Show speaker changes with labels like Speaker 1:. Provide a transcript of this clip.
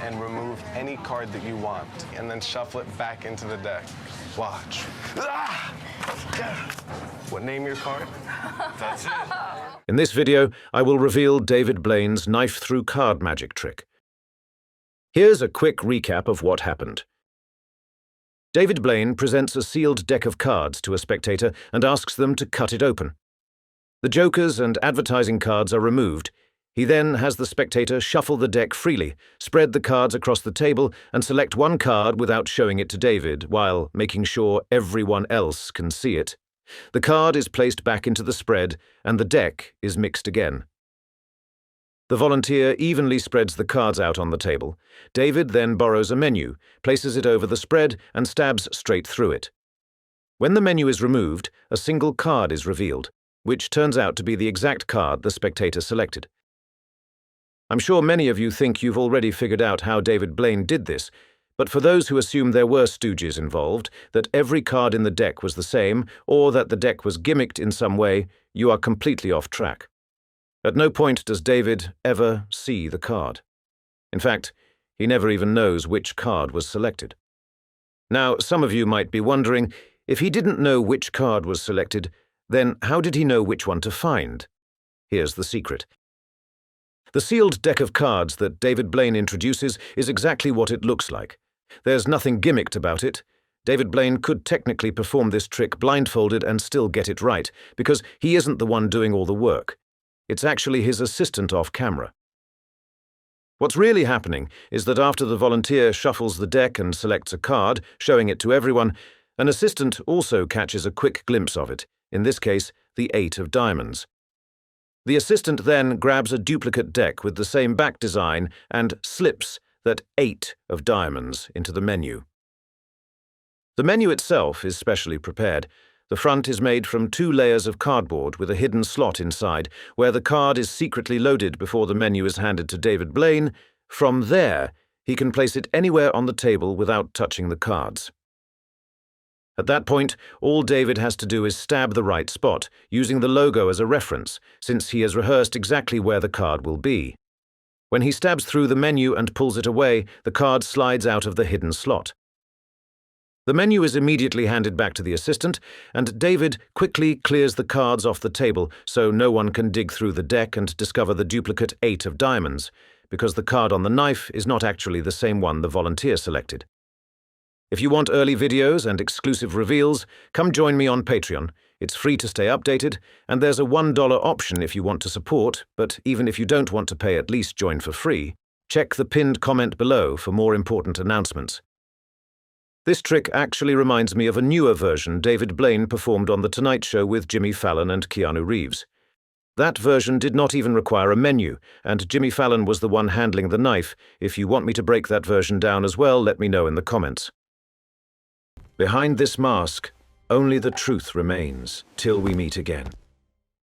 Speaker 1: and remove any card that you want, and then shuffle it back into the deck. Watch. Ah! What, name your card? That's it.
Speaker 2: In this video, I will reveal David Blaine's knife-through card magic trick. Here's a quick recap of what happened. David Blaine presents a sealed deck of cards to a spectator and asks them to cut it open. The jokers and advertising cards are removed. He then has the spectator shuffle the deck freely, spread the cards across the table, and select one card without showing it to David, while making sure everyone else can see it. The card is placed back into the spread, and the deck is mixed again. The volunteer evenly spreads the cards out on the table. David then borrows a menu, places it over the spread, and stabs straight through it. When the menu is removed, a single card is revealed, which turns out to be the exact card the spectator selected. I'm sure many of you think you've already figured out how David Blaine did this, but for those who assume there were stooges involved, that every card in the deck was the same, or that the deck was gimmicked in some way, you are completely off track. At no point does David ever see the card. In fact, he never even knows which card was selected. Now, some of you might be wondering, if he didn't know which card was selected, then how did he know which one to find? Here's the secret. The sealed deck of cards that David Blaine introduces is exactly what it looks like. There's nothing gimmicked about it. David Blaine could technically perform this trick blindfolded and still get it right, because he isn't the one doing all the work. It's actually his assistant off camera. What's really happening is that after the volunteer shuffles the deck and selects a card, showing it to everyone, an assistant also catches a quick glimpse of it, in this case, the 8 of diamonds. The assistant then grabs a duplicate deck with the same back design and slips that 8 of diamonds into the menu. The menu itself is specially prepared. The front is made from 2 layers of cardboard with a hidden slot inside, where the card is secretly loaded before the menu is handed to David Blaine. From there, he can place it anywhere on the table without touching the cards. At that point, all David has to do is stab the right spot, using the logo as a reference, since he has rehearsed exactly where the card will be. When he stabs through the menu and pulls it away, the card slides out of the hidden slot. The menu is immediately handed back to the assistant, and David quickly clears the cards off the table so no one can dig through the deck and discover the duplicate 8 of diamonds, because the card on the knife is not actually the same one the volunteer selected. If you want early videos and exclusive reveals, come join me on Patreon. It's free to stay updated, and there's a $1 option if you want to support, but even if you don't want to pay, at least join for free. Check the pinned comment below for more important announcements. This trick actually reminds me of a newer version David Blaine performed on The Tonight Show with Jimmy Fallon and Keanu Reeves. That version did not even require a menu, and Jimmy Fallon was the one handling the knife. If you want me to break that version down as well, let me know in the comments. Behind this mask, only the truth remains till we meet again.